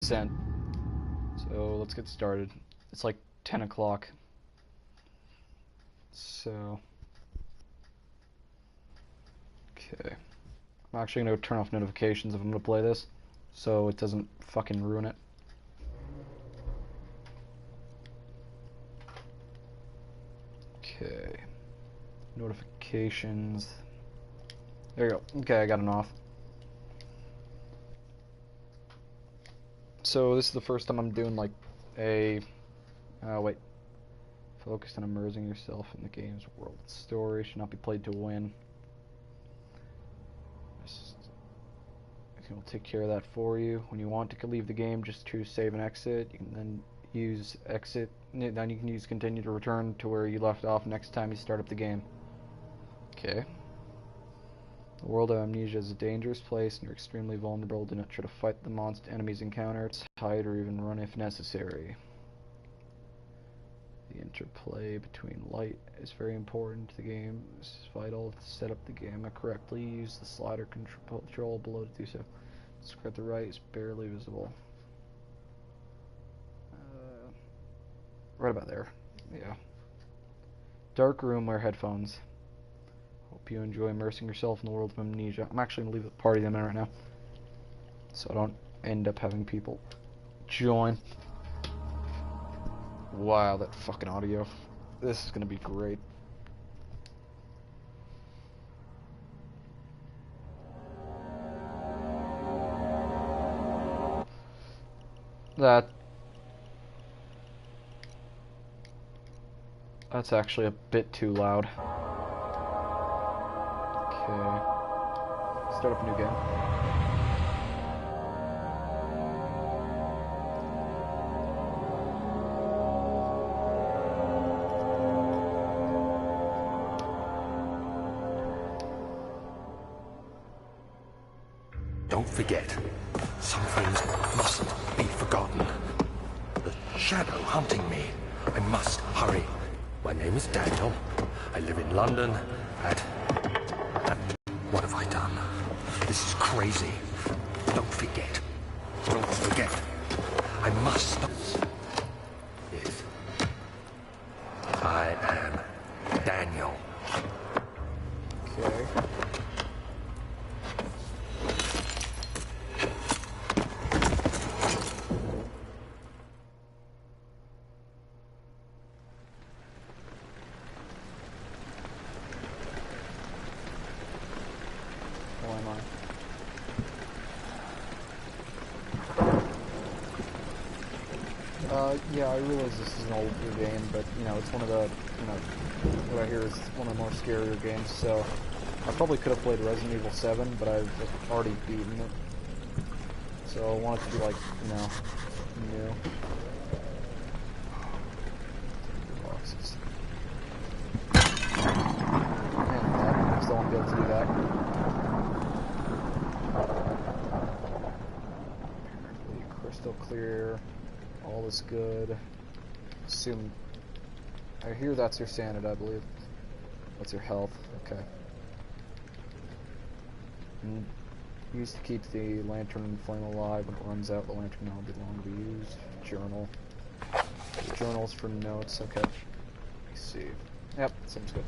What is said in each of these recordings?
sent. So let's get started. It's like 10 o'clock. So, okay. I'm actually going to turn off notifications if I'm going to play this, so it doesn't fucking ruin it. Okay. Notifications. There you go. Okay, I got it off. So this is the first time I'm doing like a... wait. Focused on immersing yourself in the game's world. Story should not be played to win. We'll take care of that for you. When you want to leave the game, just choose save and exit. You can then use exit. Then you can use continue to return to where you left off next time you start up the game. Okay. The world of Amnesia is a dangerous place and you're extremely vulnerable. Do not try to fight the monster enemies encounter. Hide or even run if necessary. The interplay between light is very important to the game. It's vital to set up the gamma correctly. Use the slider control below to do so. Screen at the right is barely visible. Right about there. Yeah. Dark room, wear headphones. Hope you enjoy immersing yourself in the world of Amnesia. I'm actually going to leave the party in a minute right now, so I don't end up having people join. Wow, that fucking audio. This is going to be great. That's actually a bit too loud. Okay. Start up a new game. Don't forget, some things mustn't be forgotten. The shadow hunting me. I must hurry. My name is Daniel. I live in London at... What have I done? This is crazy. Don't forget. Don't forget. I must... Yes. I am Daniel. Okay. Yeah, I realize this is an older game, but, you know, it's one of the, what I hear is one of the more scarier games, so I probably could have played Resident Evil 7, but I've already beaten it. So I want it to be, like, new. Boxes. And I still won't be able to do that. Apparently crystal clear. All is good. Assume. I hear that's your sanity, I believe. What's your health? Okay. And used to keep the lantern flame alive. When it runs out, the lantern now will be long to be used. Journal. Journals for notes. Okay. Let's see. Yep, seems good.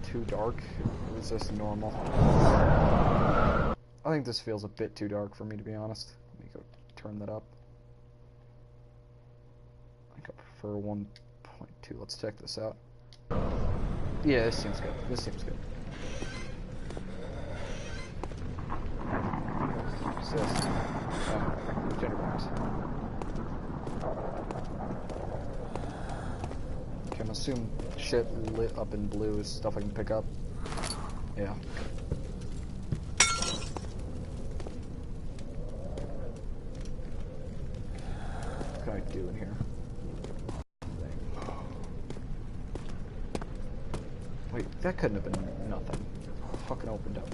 Too dark, or is this normal? I think this feels a bit too dark for me, to be honest. Let me go turn that up. I think I prefer 1.2. Let's check this out. Yeah, this seems good. This seems good. What's this? Oh, gender box. Okay, I'm assuming shit lit up in blue is stuff I can pick up. Yeah. What can I do in here? Wait, that couldn't have been nothing. Fucking opened up.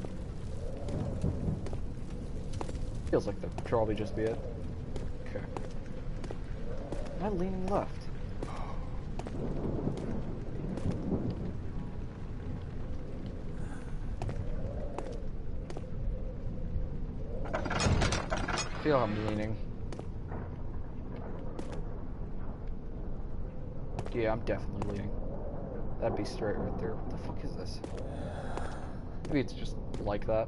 Feels like that would probably just be it. Okay. Am I leaning left? feel I'm leaning. Yeah, I'm definitely leaning. That'd be straight right there. What the fuck is this? Maybe it's just like that.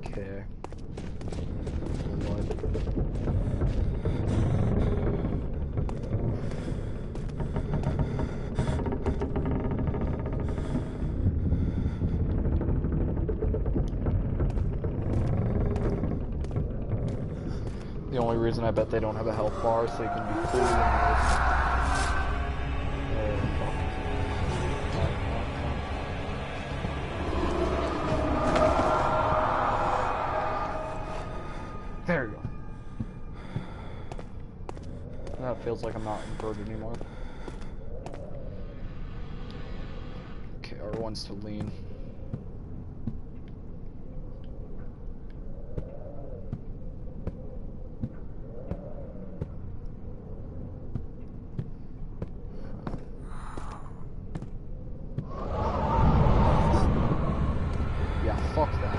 Okay. The only reason I bet they don't have a health bar is so you can be cool There you go. That feels like I'm not inverted anymore. Okay, R1's to lean. Yeah, fuck that.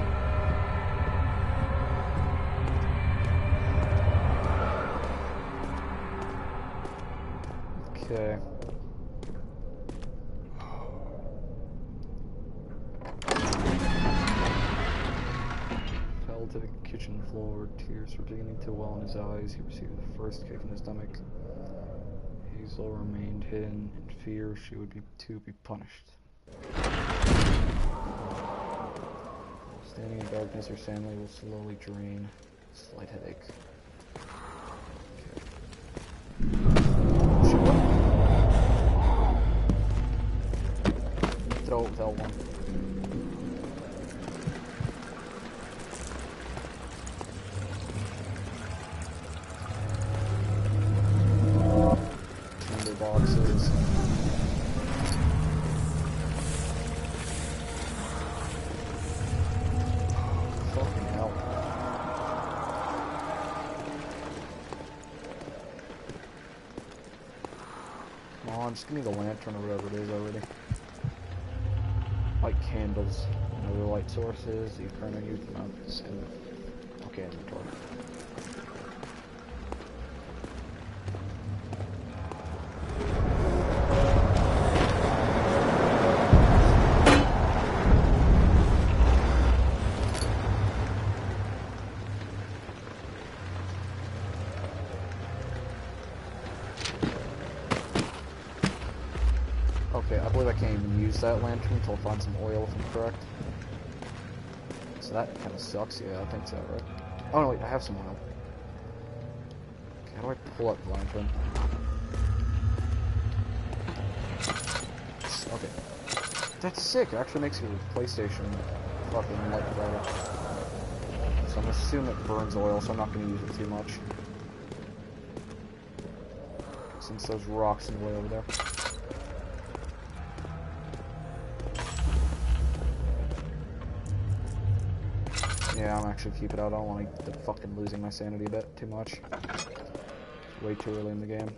Okay. Fell to the kitchen floor. Tears were beginning to well in his eyes. He received the first kick in the stomach. Hazel remained hidden in fear she would be punished. Standing in darkness, her family will slowly drain. Slight headache. Throw one. Timber boxes. Fucking hell. Come on, just give me the lantern or whatever it is already. Light candles and other light sources. The current youth amounts in okay inventory. Okay, I believe I can't even use that lantern until I find some oil, if I'm correct. So that kind of sucks. Yeah, I think so, right? Oh no, wait, I have some oil. Okay, how do I pull up the lantern? Okay. That's sick. It actually makes your PlayStation fucking light brighter. So I'm assuming it burns oil, so I'm not going to use it too much. Since those rocks in the way over there. Yeah, I'm actually keep it out. I don't want to get fucking losing my sanity a bit too much. It's way too early in the game.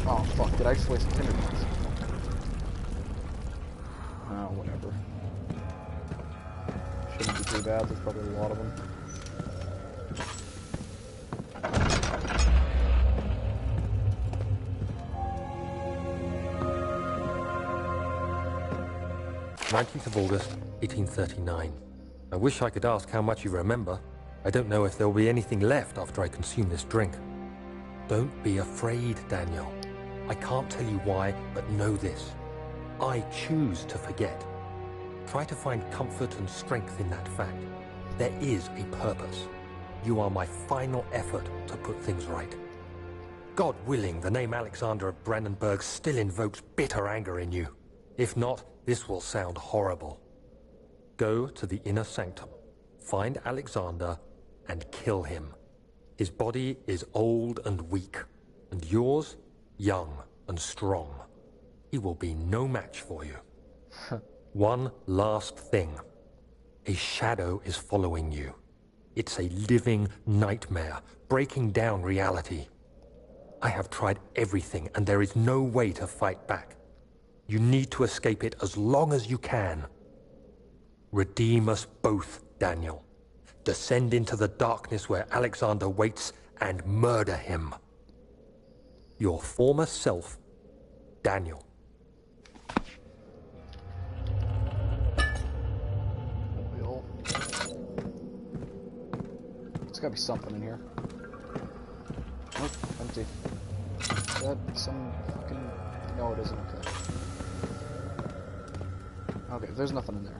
Oh fuck, did I just waste 10 minutes? Oh, whatever. Shouldn't be too bad, there's probably a lot of them. 19th of August, 1839. I wish I could ask how much you remember. I don't know if there will be anything left after I consume this drink. Don't be afraid, Daniel. I can't tell you why, but know this. I choose to forget. Try to find comfort and strength in that fact. There is a purpose. You are my final effort to put things right. God willing, the name Alexander of Brandenburg still invokes bitter anger in you. If not, this will sound horrible. Go to the inner sanctum, find Alexander, and kill him. His body is old and weak, and yours, young and strong. He will be no match for you. One last thing. A shadow is following you. It's a living nightmare, breaking down reality. I have tried everything, and there is no way to fight back. You need to escape it as long as you can. Redeem us both, Daniel. Descend into the darkness where Alexander waits and murder him. Your former self, Daniel. There's gotta be something in here. Nope, empty. Is that some fucking... No, it isn't. Okay. Okay, there's nothing in there.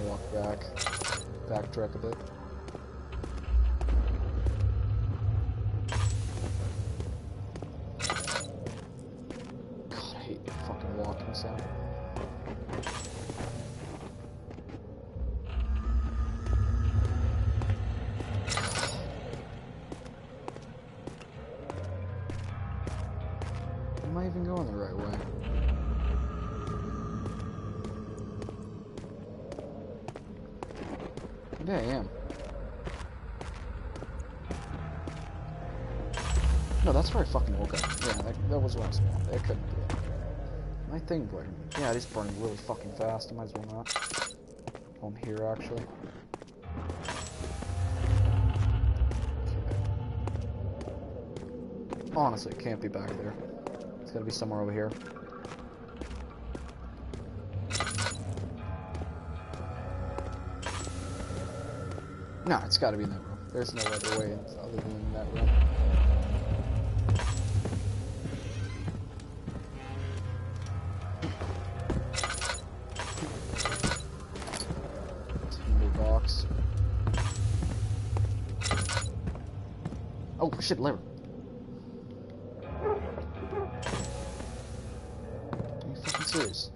Walk back. Backtrack a bit. God, I hate fucking walking sound. Am I even going the right way? Yeah, I am. No, that's where I fucking woke up. Yeah, that was where I spawned. That couldn't be it. My thing burned. Yeah, it is burning really fucking fast. I might as well not. Oh, I'm here, actually. Okay. Honestly, it can't be back there. It's gotta be somewhere over here. No, it's gotta be in that room. There's no other way other than in that room. Box. Oh shit, lever. Are you fucking serious?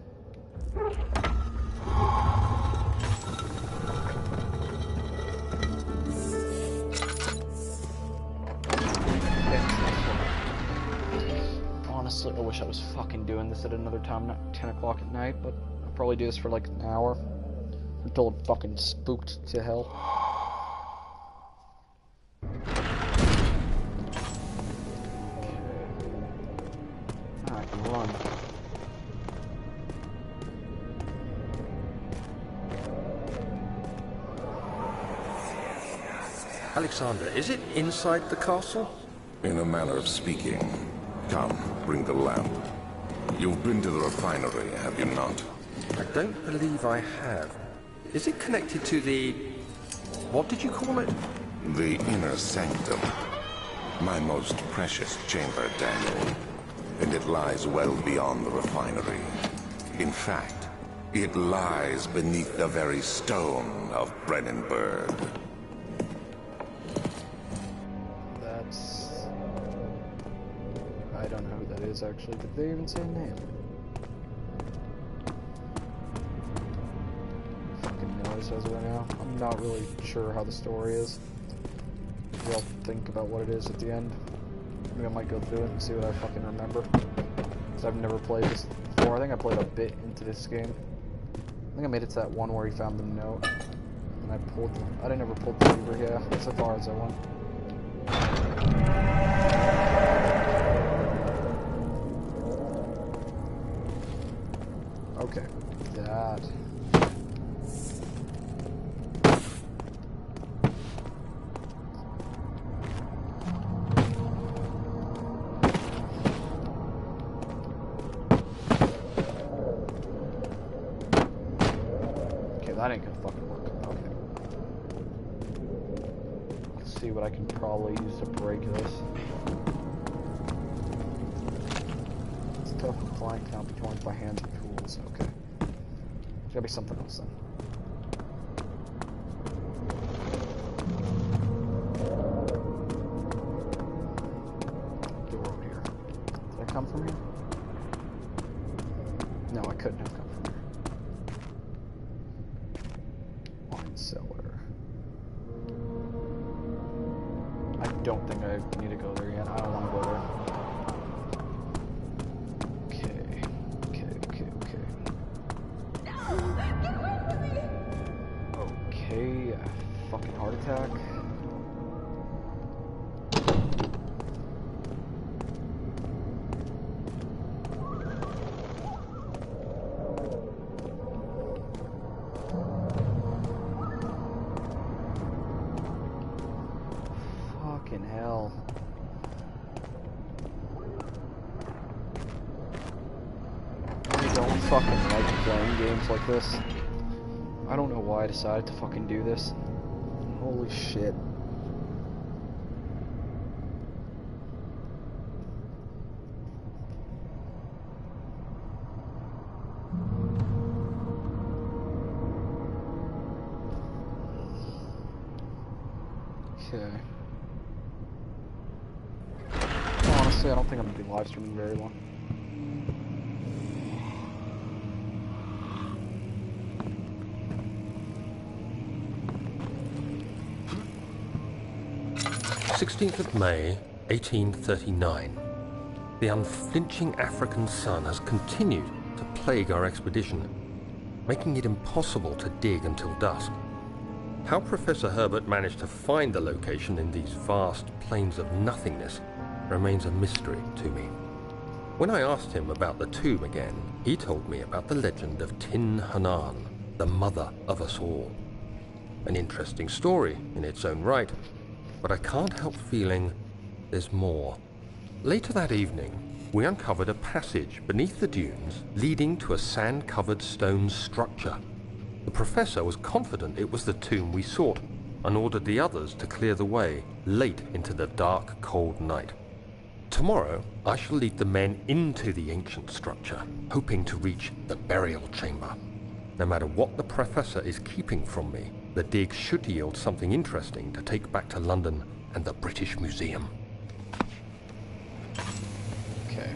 Honestly, I wish I was fucking doing this at another time, not 10 o'clock at night, but I'll probably do this for like an hour. Until it fucking spooked to hell. I can run. Alexander, is it inside the castle? In a manner of speaking. Come, bring the lamp. You've been to the refinery, have you not? I don't believe I have. Is it connected to the... what did you call it? The inner sanctum. My most precious chamber, Daniel. And it lies well beyond the refinery. In fact, it lies beneath the very stone of Brennenburg. That's... I don't know who that is, actually. Did they even say a name? As right now, I'm not really sure how the story is. Maybe I'll think about what it is at the end. Maybe I might go through it and see what I fucking remember. Because I've never played this before. I think I played a bit into this game. I think I made it to that one where he found the note. And I pulled the... I didn't ever pull the lever, yeah. That's as far as I went. Okay. That... That ain't gonna fucking work. Okay. Let's see what I can probably use to break this. It's tough and flying cannot be torn by hands or tools. Okay. There's gotta be something else then. Door over here. Did I come from here? No, I couldn't have come from here. Cellar. I don't think I need to go there yet. I don't want to go there. Okay. No! Get away from me! Okay, fucking heart attack. fucking like playing games like this. I don't know why I decided to fucking do this. Holy shit. Okay. Honestly, I don't think I'm gonna be live streaming very long. May 1839. The unflinching African sun has continued to plague our expedition, making it impossible to dig until dusk. How Professor Herbert managed to find the location in these vast plains of nothingness remains a mystery to me. When I asked him about the tomb again, he told me about the legend of Tin Hanan, the mother of us all. An interesting story in its own right, but I can't help feeling there's more. Later that evening, we uncovered a passage beneath the dunes leading to a sand-covered stone structure. The professor was confident it was the tomb we sought and ordered the others to clear the way late into the dark, cold night. Tomorrow, I shall lead the men into the ancient structure, hoping to reach the burial chamber. No matter what the professor is keeping from me, the dig should yield something interesting to take back to London and the British Museum. Okay.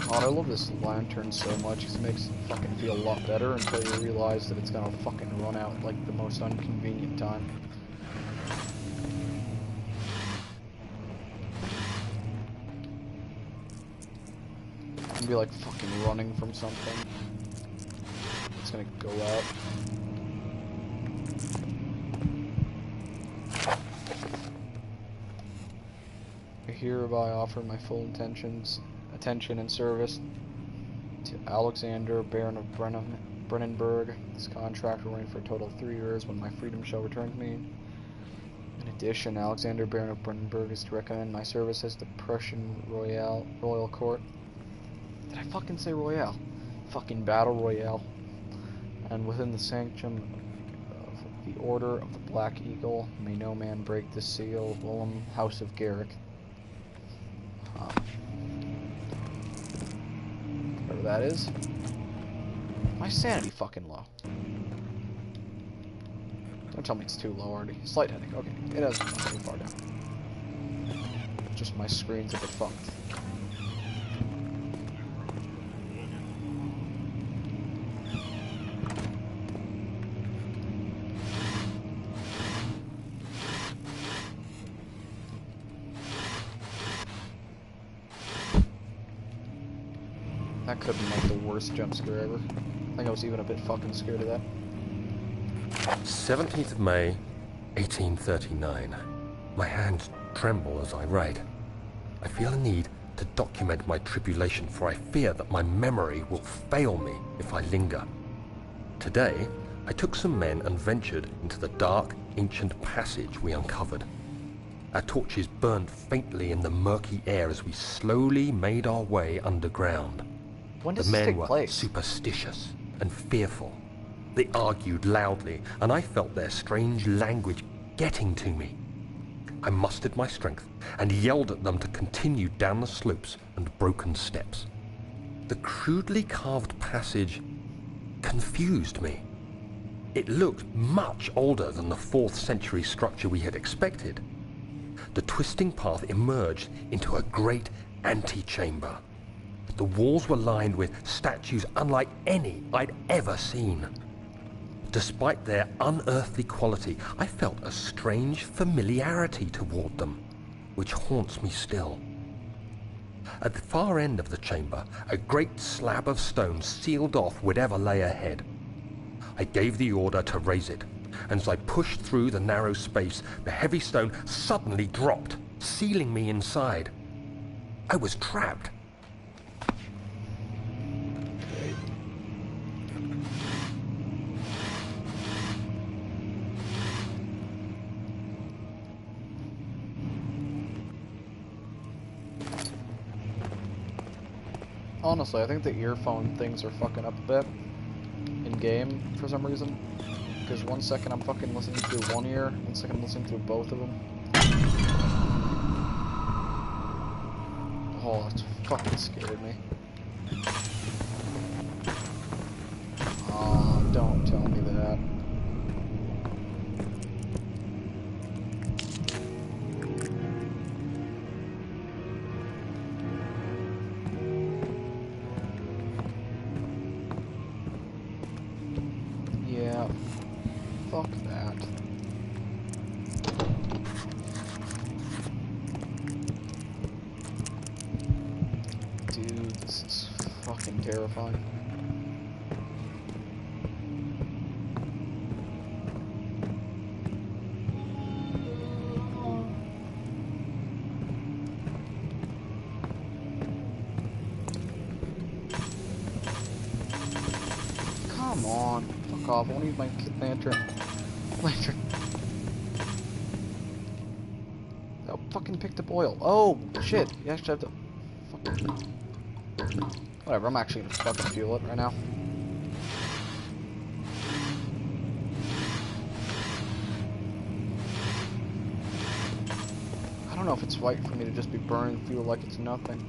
God, I love this lantern so much because it makes it fucking feel a lot better until you realize that it's gonna fucking run out at, like, the most inconvenient time. And be like fucking running from something. It's gonna go out. I hereby offer my full attention and service to Alexander, Baron of Brennenburg. This contract will reign for a total of 3 years when my freedom shall return to me. In addition, Alexander, Baron of Brennenburg is to recommend my services to Prussian Royal Court. Did I fucking say Royale? Fucking Battle Royale. And within the sanctum of the Order of the Black Eagle, may no man break the seal. Willem, House of Garrick. Whatever that is. My sanity fucking low. Don't tell me it's too low already. Slight headache. Okay, it hasn't gone too far down. Just my screen's a bit fucked. That could have been like the worst jump scare ever. I think I was even a bit fucking scared of that. 17th of May, 1839. My hands tremble as I write. I feel a need to document my tribulation, for I fear that my memory will fail me if I linger. Today, I took some men and ventured into the dark, ancient passage we uncovered. Our torches burned faintly in the murky air as we slowly made our way underground. When does The this men take were place? superstitious and fearful. They argued loudly, and I felt their strange language getting to me. I mustered my strength and yelled at them to continue down the slopes and broken steps. The crudely carved passage confused me. It looked much older than the 4th century structure we had expected. The twisting path emerged into a great antechamber. The walls were lined with statues unlike any I'd ever seen. Despite their unearthly quality, I felt a strange familiarity toward them, which haunts me still. At the far end of the chamber, a great slab of stone sealed off whatever lay ahead. I gave the order to raise it, and as I pushed through the narrow space, the heavy stone suddenly dropped, sealing me inside. I was trapped. Honestly, I think the earphone things are fucking up a bit in game for some reason. Because 1 second I'm fucking listening through one ear, 1 second I'm listening through both of them. Oh, that fucking scared me. Oh, don't tell me that. Yeah, fuck that. Dude, this is fucking terrifying. Come on, fuck off, I want to use my lantern. Lantern. Oh, fucking picked up oil. Oh, shit, you actually have to... Fucking... Whatever, I'm actually gonna fucking fuel it right now. I don't know if it's right for me to just be burning fuel like it's nothing.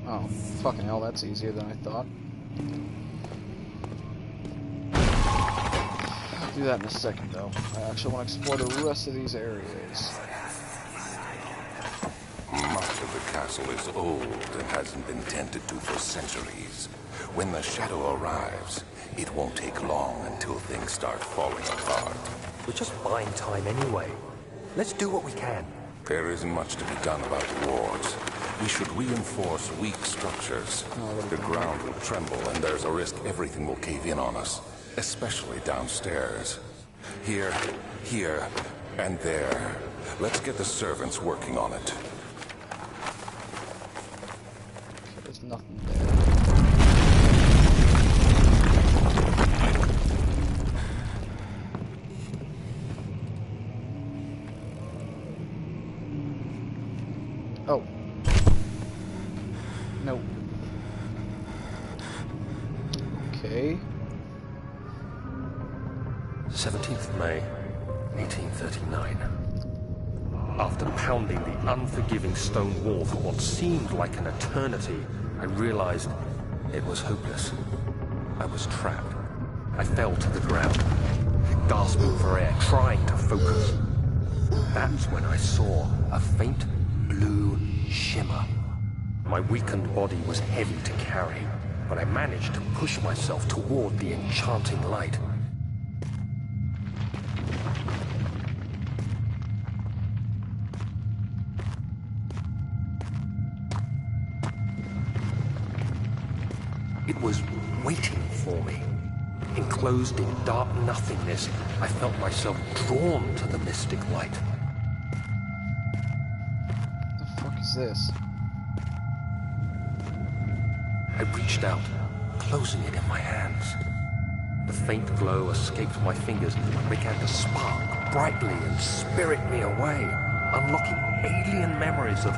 Oh, fucking hell, that's easier than I thought. I'll do that in a second, though. I actually want to explore the rest of these areas. Much of the castle is old and hasn't been tended to for centuries. When the shadow arrives, it won't take long until things start falling apart. We're just buying time anyway. Let's do what we can. There isn't much to be done about wards. We should reinforce weak structures. The ground will tremble and there's a risk everything will cave in on us, especially downstairs. Here, and there. Let's get the servants working on it. There's nothing there. Oh. No. Okay. 17th May, 1839. After pounding the unforgiving stone wall for what seemed like an eternity, I realized it was hopeless. I was trapped. I fell to the ground, gasping for air, trying to focus. That's when I saw a faint blue shimmer. My weakened body was heavy to carry, but I managed to push myself toward the enchanting light. It was waiting for me. Enclosed in dark nothingness, I felt myself drawn to the mystic light. What the fuck is this? I reached out, closing it in my hands. The faint glow escaped my fingers and began to spark brightly and spirit me away, unlocking alien memories of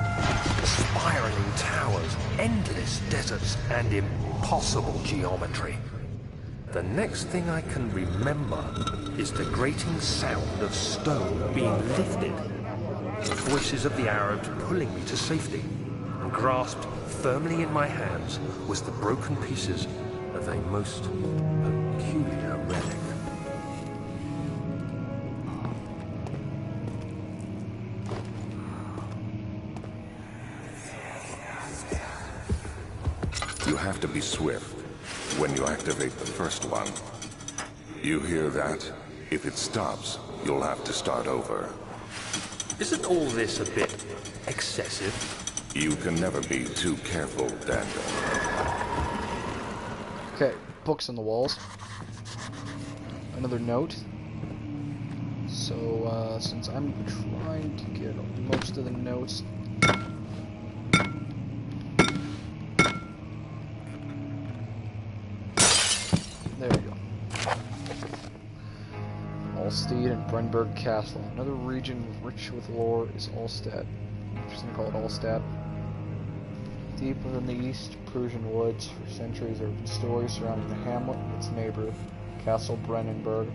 spiraling towers, endless deserts, and impossible geometry. The next thing I can remember is the grating sound of stone being lifted, the voices of the Arabs pulling me to safety, and grasped firmly in my hands was the broken pieces of a most peculiar relic. You have to be swift when you activate the first one. You hear that? If it stops, you'll have to start over. Isn't all this a bit excessive? You can never be too careful, Daniel. Okay, books on the walls. Another note. So, since I'm trying to get most of the notes... There we go. Allstead and Brenberg Castle. Another region rich with lore is Allstadt. Interesting to call it Allstadt. Deep within the East Prussian woods, for centuries there have been stories surrounding the hamlet and its neighbor, Castle Brennenburg.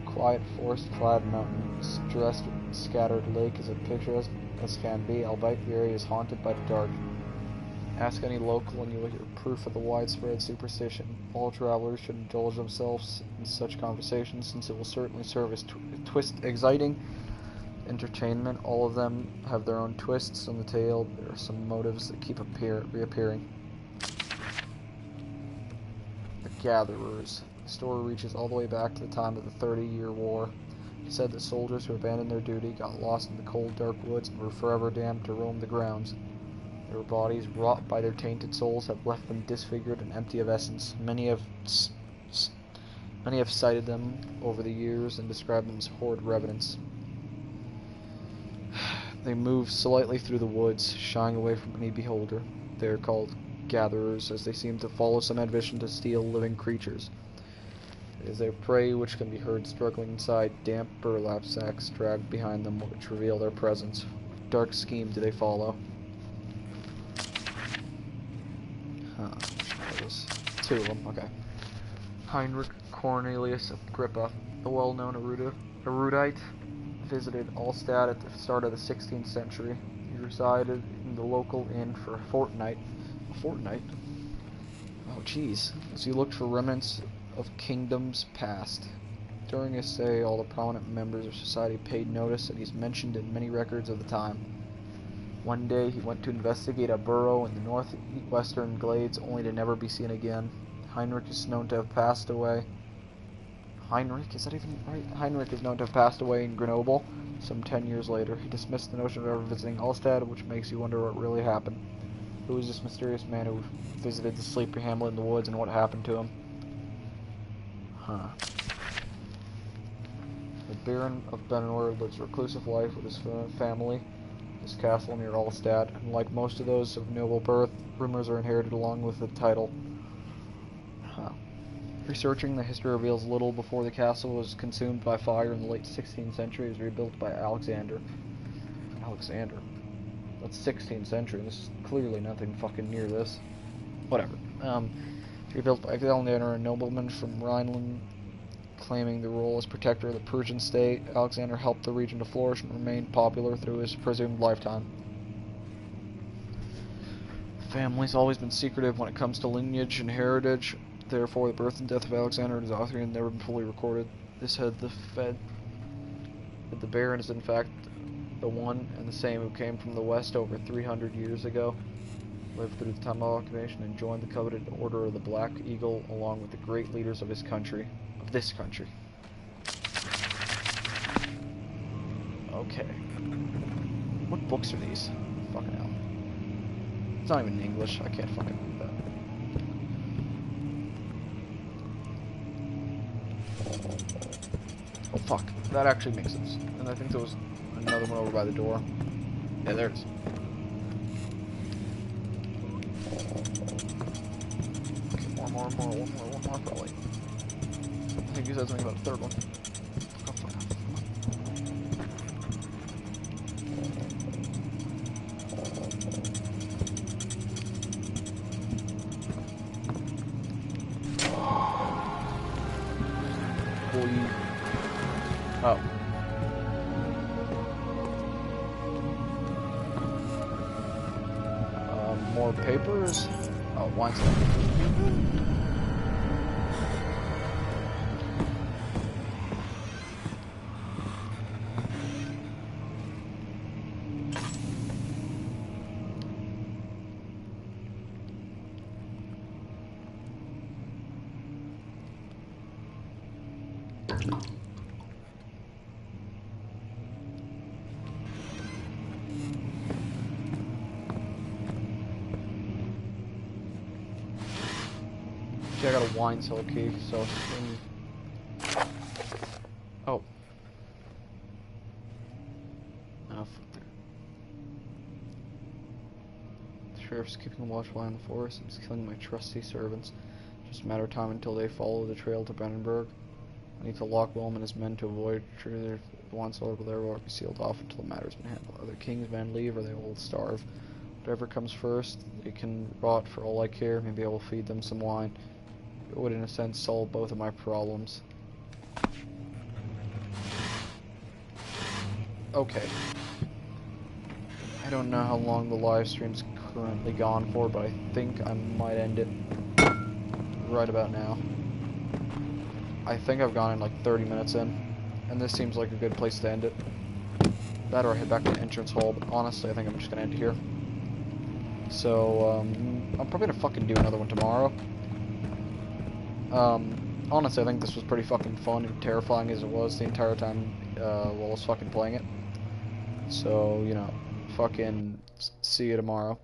Quiet forest-clad mountains, dressed with scattered lake is as picturesque as can be, albeit the area is haunted by the dark. Ask any local and you will hear proof of the widespread superstition. All travelers should indulge themselves in such conversations, since it will certainly serve as exciting entertainment. All of them have their own twists on the tale. There are some motives that keep reappearing. The Gatherers. The story reaches all the way back to the time of the 30-Year War. It said that soldiers who abandoned their duty got lost in the cold, dark woods and were forever damned to roam the grounds. Their bodies, wrought by their tainted souls, have left them disfigured and empty of essence. Many have cited them over the years and described them as horrid revenants. They move slightly through the woods, shying away from any beholder. They are called gatherers, as they seem to follow some ambition to steal living creatures. It is their prey which can be heard struggling inside damp burlap sacks dragged behind them, which reveal their presence. What dark scheme do they follow? There's two of them, okay. Heinrich Cornelius Agrippa, the well-known erudite, visited Allstadt at the start of the 16th century. He resided in the local inn for a fortnight. A fortnight? Oh, jeez. As he looked for remnants of kingdoms past. During his stay, all the prominent members of society paid notice, and he's mentioned in many records of the time. One day, he went to investigate a burrow in the northwestern glades, only to never be seen again. Heinrich is known to have passed away. Heinrich? Is that even right? Heinrich is known to have passed away in Grenoble some 10 years later. He dismissed the notion of ever visiting Allstadt, which makes you wonder what really happened. Who was this mysterious man who visited the sleepy hamlet in the woods, and what happened to him? The Baron of Benor lives a reclusive life with his family, his castle near Allstadt, and like most of those of noble birth, rumors are inherited along with the title. Researching the history reveals little. Before the castle was consumed by fire in the late 16th century. It was rebuilt by Alexander. That's 16th century. This is clearly nothing fucking near this. Whatever. Rebuilt by Alexander, a nobleman from Rhineland, claiming the role as protector of the Prussian state. Alexander helped the region to flourish and remained popular through his presumed lifetime. The family's always been secretive when it comes to lineage and heritage. Therefore, the birth and death of Alexander and his author had never been fully recorded. This had the Baron is in fact the one and the same who came from the west over 300 years ago, lived through the time of occupation, and joined the coveted Order of the Black Eagle along with the great leaders of this country. Okay. What books are these? Fucking hell. It's not even in English. I can't fucking read that. Oh fuck, that actually makes sense. And I think there was another one over by the door. Yeah, there it is. Okay, one more probably. I think you said something about the third one. Oh fuck off. Oh. More papers? Oh, one second. I got a wine cellar key, so... Oh. Oh, fuck there. The sheriff's keeping watch while in the forest and is killing my trusty servants. Just a matter of time until they follow the trail to Brandenburg. I need to lock Willem and his men to avoid their once over there will be sealed off until the matter's been handled. Either King's men leave or they will starve. Whatever comes first, they can rot for all I care. Maybe I will feed them some wine. It would, in a sense, solve both of my problems. Okay. I don't know how long the live stream's currently gone for, but I think I might end it right about now. I think I've gone in like 30 minutes in, and this seems like a good place to end it. That or I head back to the entrance hall, but honestly I think I'm just gonna end it here. So, I'm probably gonna fucking do another one tomorrow. Honestly I think this was pretty fucking fun and terrifying as it was the entire time while I was fucking playing it. So, you know, fucking see you tomorrow.